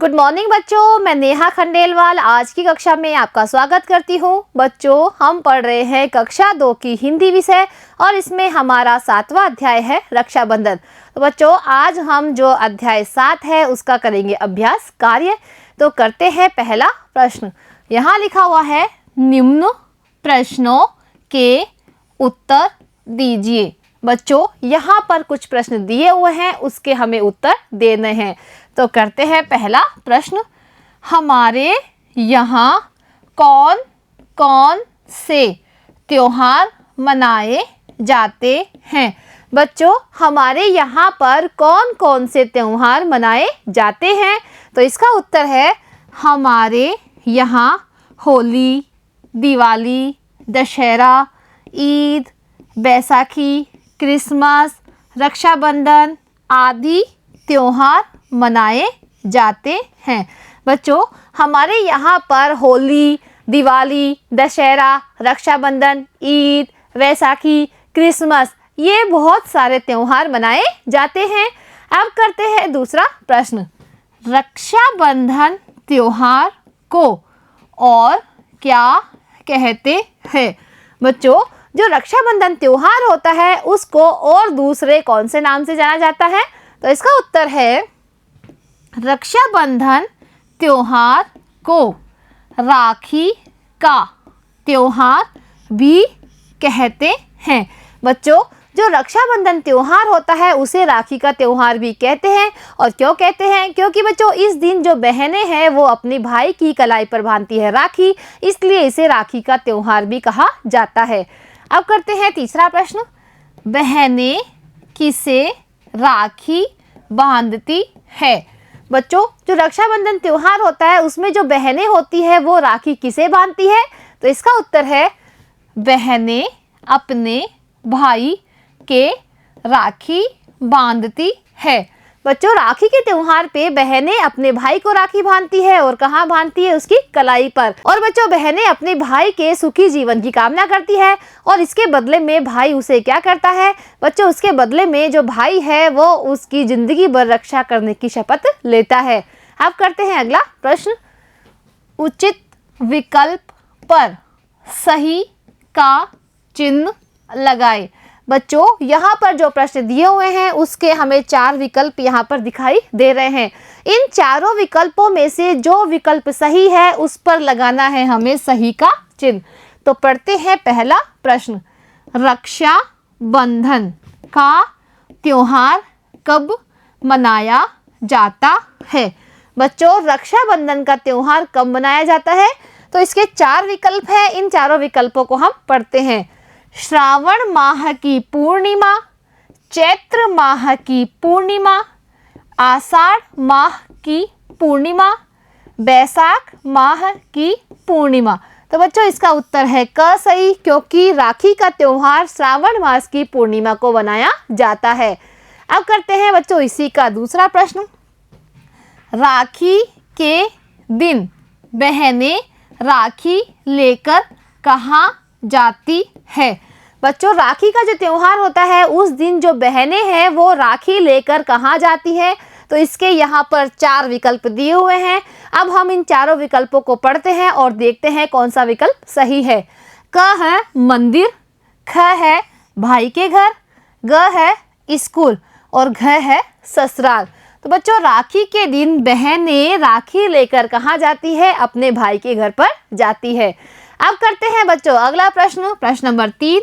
Good morning बच्चों, मैं नेहा खंडेलवाल आज की कक्षा में आपका स्वागत करती हूँ। बच्चों, हम पढ़ रहे हैं कक्षा 2 की हिंदी विषय और इसमें हमारा 7वां अध्याय है रक्षाबंधन। तो बच्चों, आज हम जो अध्याय 7 है उसका करेंगे अभ्यास कार्य। तो करते हैं पहला प्रश्न। यहाँ लिखा हुआ है निम्न प्रश्नों के उत्तर दीजिए। बच्चों, यहाँ पर कुछ प्रश्न दिए हुए हैं, उसके हमें उत्तर देने हैं। तो करते हैं पहला प्रश्न। हमारे यहाँ कौन कौन से त्योहार मनाए जाते हैं? बच्चों, हमारे यहाँ पर कौन कौन से त्योहार मनाए जाते हैं? तो इसका उत्तर है हमारे यहाँ होली, दिवाली, दशहरा, ईद, बैसाखी, क्रिसमस, रक्षाबंधन आदि त्योहार मनाए जाते हैं। बच्चों, हमारे यहाँ पर होली, दिवाली, दशहरा, रक्षाबंधन, ईद, वैसाखी, क्रिसमस ये बहुत सारे त्योहार मनाए जाते हैं। अब करते हैं दूसरा प्रश्न। रक्षाबंधन त्योहार को और क्या कहते हैं? बच्चों, जो रक्षाबंधन त्योहार होता है उसको और दूसरे कौन से नाम से जाना जाता है? तो इसका उत्तर है रक्षाबंधन त्योहार को राखी का त्योहार भी कहते हैं। बच्चों, जो रक्षाबंधन त्योहार होता है उसे राखी का त्योहार भी कहते हैं। और क्यों कहते हैं? क्योंकि बच्चों, इस दिन जो बहनें हैं वो अपने भाई की कलाई पर बांधती है राखी, इसलिए इसे राखी का त्योहार भी कहा जाता है। अब करते हैं तीसरा प्रश्न। बहनें किसे राखी बांधती है? बच्चों, जो रक्षाबंधन त्योहार होता है उसमें जो बहनें होती है वो राखी किसे बांधती है? तो इसका उत्तर है बहनें अपने भाई के राखी बांधती है। बच्चों, राखी के त्योहार पे बहनें अपने भाई को राखी बांधती है और कहाँ बांधती है? उसकी कलाई पर। और बच्चों, बहनें अपने भाई के सुखी जीवन की कामना करती है और इसके बदले में भाई उसे क्या करता है? बच्चों, उसके बदले में जो भाई है वो उसकी जिंदगी भर रक्षा करने की शपथ लेता है। अब करते हैं अगला प्रश्न। उचित विकल्प पर सही का चिन्ह लगाए। बच्चों, यहाँ पर जो प्रश्न दिए हुए हैं उसके हमें 4 विकल्प यहाँ पर दिखाई दे रहे हैं। इन चारों विकल्पों में से जो विकल्प सही है उस पर लगाना है हमें सही का चिन्ह। तो पढ़ते हैं पहला प्रश्न। रक्षाबंधन का त्योहार कब मनाया जाता है? बच्चों, रक्षाबंधन का त्योहार कब मनाया जाता है? तो इसके 4 विकल्प हैं। इन चारों विकल्पों को हम पढ़ते हैं। श्रावण माह की पूर्णिमा, चैत्र माह की पूर्णिमा, आषाढ़ माह की पूर्णिमा, बैसाख माह की पूर्णिमा। तो बच्चों, इसका उत्तर है क सही, क्योंकि राखी का त्योहार श्रावण मास की पूर्णिमा को मनाया जाता है। अब करते हैं बच्चों इसी का दूसरा प्रश्न। राखी के दिन बहनें राखी लेकर कहाँ जाती है? बच्चों, राखी का जो त्योहार होता है उस दिन जो बहनें हैं वो राखी लेकर कहाँ जाती है? तो इसके यहाँ पर 4 विकल्प दिए हुए हैं। अब हम इन चारों विकल्पों को पढ़ते हैं और देखते हैं कौन सा विकल्प सही है। क है मंदिर, ख है भाई के घर, ग है स्कूल और घ है ससुराल। तो बच्चों, राखी के दिन बहनें राखी लेकर कहाँ जाती है? अपने भाई के घर पर जाती है। अब करते हैं बच्चों अगला प्रश्न। प्रश्न नंबर 3।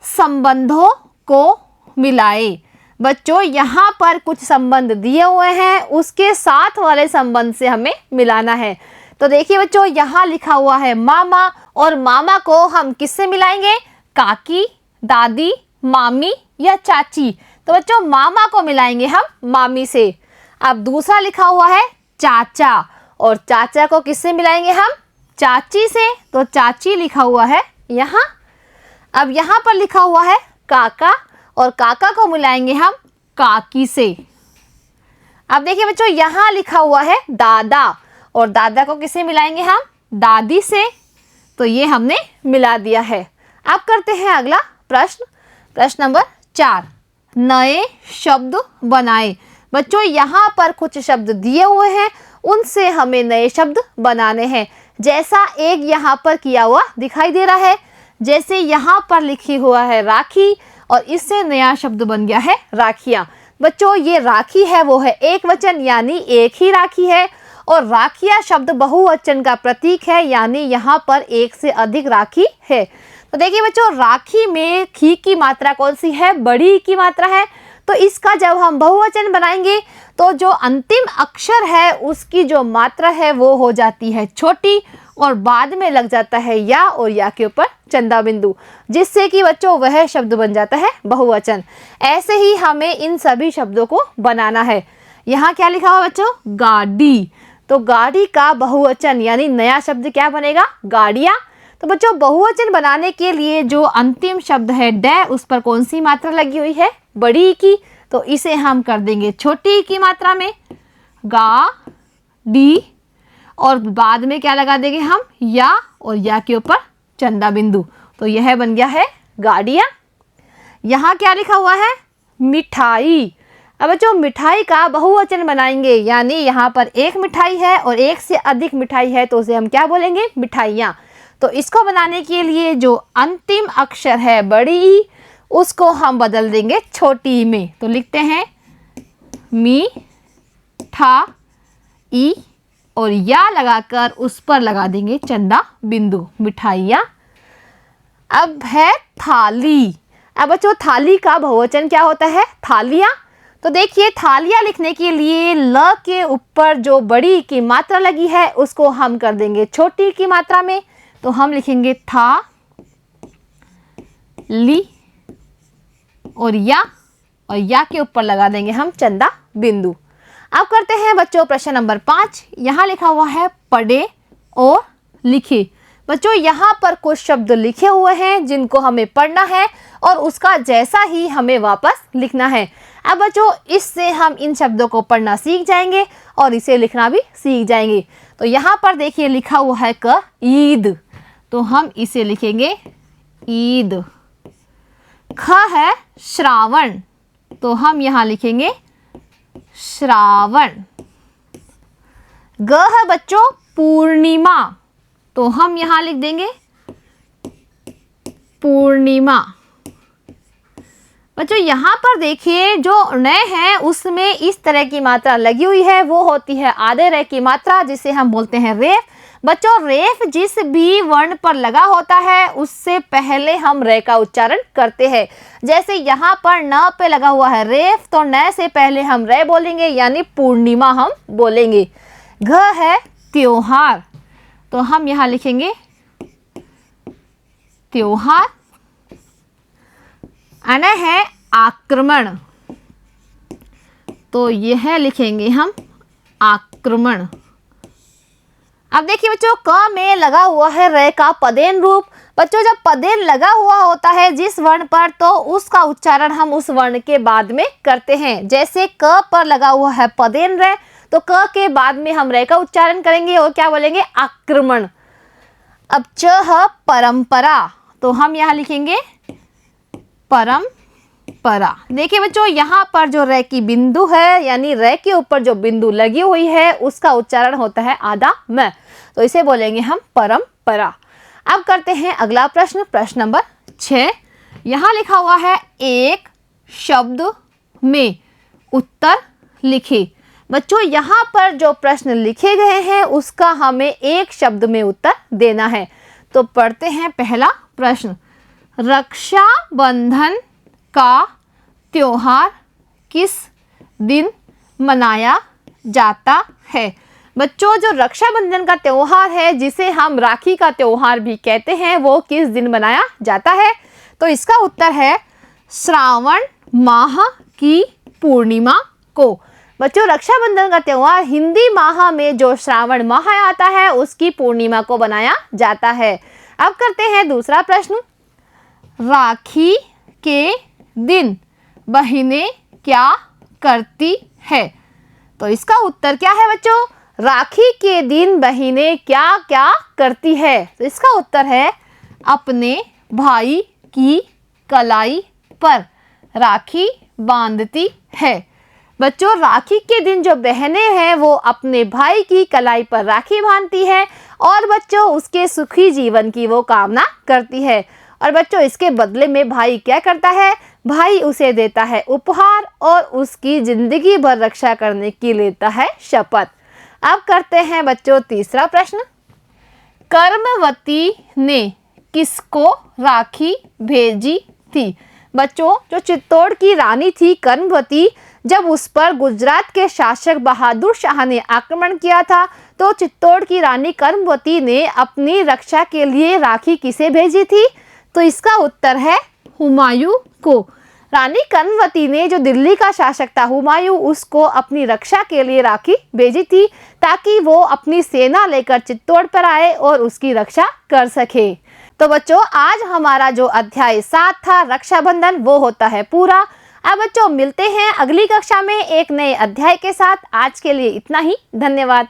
संबंधों को मिलाए। बच्चों, यहाँ पर कुछ संबंध दिए हुए हैं, उसके साथ वाले संबंध से हमें मिलाना है। तो देखिए बच्चों, यहाँ लिखा हुआ है मामा, और मामा को हम किससे मिलाएंगे? काकी, दादी, मामी या चाची। तो बच्चों, मामा को मिलाएंगे हम मामी से। अब दूसरा लिखा हुआ है चाचा, और चाचा को किससे मिलाएंगे हम? चाची से। तो चाची लिखा हुआ है यहाँ। अब यहाँ पर लिखा हुआ है काका, और काका को मिलाएंगे हम काकी से। अब देखिए बच्चों, यहाँ लिखा हुआ है दादा, और दादा को किससे मिलाएंगे हम? दादी से। तो ये हमने मिला दिया है। अब करते हैं अगला प्रश्न। प्रश्न नंबर 4। नए शब्द बनाए। बच्चों यहाँ पर कुछ शब्द दिए हुए हैं, उनसे हमें नए शब्द बनाने हैं। जैसा एक यहाँ पर किया हुआ दिखाई दे रहा है, जैसे यहाँ पर लिखी हुआ है राखी और इससे नया शब्द बन गया है राखियाँ। बच्चों ये राखी है वो है एक वचन यानी एक ही राखी है, और राखियाँ शब्द बहुवचन का प्रतीक है यानी यहाँ पर एक से अधिक राखी है। तो देखिए बच्चों, राखी में खी की मात्रा कौन सी है? बड़ी की मात्रा है। तो इसका जब हम बहुवचन बनाएंगे तो जो अंतिम अक्षर है उसकी जो मात्रा है वो हो जाती है छोटी, और बाद में लग जाता है या, और या के ऊपर चंदा बिंदु, जिससे कि बच्चों वह शब्द बन जाता है बहुवचन। ऐसे ही हमें इन सभी शब्दों को बनाना है। यहाँ क्या लिखा हुआ बच्चों? गाड़ी। तो गाड़ी का बहुवचन यानी नया शब्द क्या बनेगा? गाड़ियाँ। तो बच्चों बहुवचन बनाने के लिए जो अंतिम शब्द है डे, उस पर कौन सी मात्रा लगी हुई है? बड़ी की। तो इसे हम कर देंगे छोटी की मात्रा में, गा डी, और बाद में क्या लगा देंगे हम? या, और या के ऊपर चंदा बिंदु। तो यह बन गया है गाड़ियाँ। यहाँ क्या लिखा हुआ है? मिठाई। अब बच्चों मिठाई का बहुवचन बनाएंगे, यानी यहाँ पर एक मिठाई है और एक से अधिक मिठाई है, तो उसे हम क्या बोलेंगे? मिठाइयाँ। तो इसको बनाने के लिए जो अंतिम अक्षर है बड़ी ई, उसको हम बदल देंगे छोटी में। तो लिखते हैं मी ठा ई, और या लगाकर उस पर लगा देंगे चंदा बिंदु, मिठाइयाँ। अब है थाली। अब बच्चों थाली का बहुवचन क्या होता है? थालियाँ। तो देखिए थालियाँ लिखने के लिए ल के ऊपर जो बड़ी की मात्रा लगी है उसको हम कर देंगे छोटी की मात्रा में। तो हम लिखेंगे था ली, और या के ऊपर लगा देंगे हम चंदा बिंदु। अब करते हैं बच्चों प्रश्न नंबर 5। यहाँ लिखा हुआ है पढ़े और लिखे। बच्चों यहाँ पर कुछ शब्द लिखे हुए हैं जिनको हमें पढ़ना है और उसका जैसा ही हमें वापस लिखना है। अब बच्चों इससे हम इन शब्दों को पढ़ना सीख जाएंगे और इसे लिखना भी सीख जाएंगे। तो यहाँ पर देखिए लिखा हुआ है क ईद, तो हम इसे लिखेंगे ईद। ख है श्रावण, तो हम यहाँ लिखेंगे श्रावण। ग है बच्चों पूर्णिमा, तो हम यहाँ लिख देंगे पूर्णिमा। बच्चों यहाँ पर देखिए जो न है उसमें इस तरह की मात्रा लगी हुई है, वो होती है आधे रे की मात्रा, जिसे हम बोलते हैं रेफ। बच्चों रेफ जिस भी वर्ण पर लगा होता है उससे पहले हम रे का उच्चारण करते हैं। जैसे यहाँ पर न पे लगा हुआ है रेफ, तो न से पहले हम रे बोलेंगे यानी पूर्णिमा हम बोलेंगे। घ है त्योहार, तो हम यहाँ लिखेंगे त्योहार। अन है आक्रमण, तो यह लिखेंगे हम आक्रमण। अब देखिए बच्चों क में लगा हुआ है रे का पदेन रूप। बच्चों जब पदेन लगा हुआ होता है जिस वर्ण पर, तो उसका उच्चारण हम उस वर्ण के बाद में करते हैं। जैसे क पर लगा हुआ है पदेन रे, तो क के बाद में हम रे का उच्चारण करेंगे और क्या बोलेंगे? आक्रमण। अब च है परंपरा, तो हम यहाँ लिखेंगे परंपरा। देखिए बच्चों यहाँ पर जो रे की बिंदु है यानी रे के ऊपर जो बिंदु लगी हुई है उसका उच्चारण होता है आधा म, तो इसे बोलेंगे हम परंपरा। अब करते हैं अगला प्रश्न, प्रश्न नंबर 6। यहाँ लिखा हुआ है एक शब्द में उत्तर लिखे। बच्चों यहाँ पर जो प्रश्न लिखे गए हैं उसका हमें एक शब्द में उत्तर देना है। तो पढ़ते हैं पहला प्रश्न। रक्षाबंधन का त्योहार किस दिन मनाया जाता है? बच्चों जो रक्षाबंधन का त्योहार है, जिसे हम राखी का त्योहार भी कहते हैं, वो किस दिन मनाया जाता है? तो इसका उत्तर है श्रावण माह की पूर्णिमा को। बच्चों रक्षाबंधन का त्योहार हिंदी माह में जो श्रावण माह आता है उसकी पूर्णिमा को बनाया जाता है। अब करते हैं दूसरा प्रश्न। राखी के दिन बहनें क्या करती है? तो इसका उत्तर क्या है बच्चों? राखी के दिन बहनें क्या क्या करती है? तो इसका उत्तर है अपने भाई की कलाई पर राखी बांधती है। बच्चों, राखी के दिन जो बहनें हैं वो अपने भाई की कलाई पर राखी बांधती है और बच्चों उसके सुखी जीवन की वो कामना करती है। और बच्चों, इसके बदले में भाई क्या करता है? भाई उसे देता है उपहार और उसकी जिंदगी भर रक्षा करने की लेता है शपथ। अब करते हैं बच्चों तीसरा प्रश्न। कर्मवती ने किसको राखी भेजी थी? बच्चों, जो चित्तौड़ की रानी थी कर्मवती, जब उस पर गुजरात के शासक बहादुर शाह ने आक्रमण किया था तो चित्तौड़ की रानी कर्मवती ने अपनी रक्षा के लिए राखी किसे भेजी थी? तो इसका उत्तर है हुमायूं को। रानी कर्मवती ने जो दिल्ली का शासक था हुमायूं, उसको अपनी रक्षा के लिए राखी भेजी थी ताकि वो अपनी सेना लेकर चित्तौड़ पर आए और उसकी रक्षा कर सके। तो बच्चों, आज हमारा जो अध्याय 7 था रक्षाबंधन, वो होता है पूरा। अब बच्चों, मिलते हैं अगली कक्षा में एक नए अध्याय के साथ। आज के लिए इतना ही। धन्यवाद।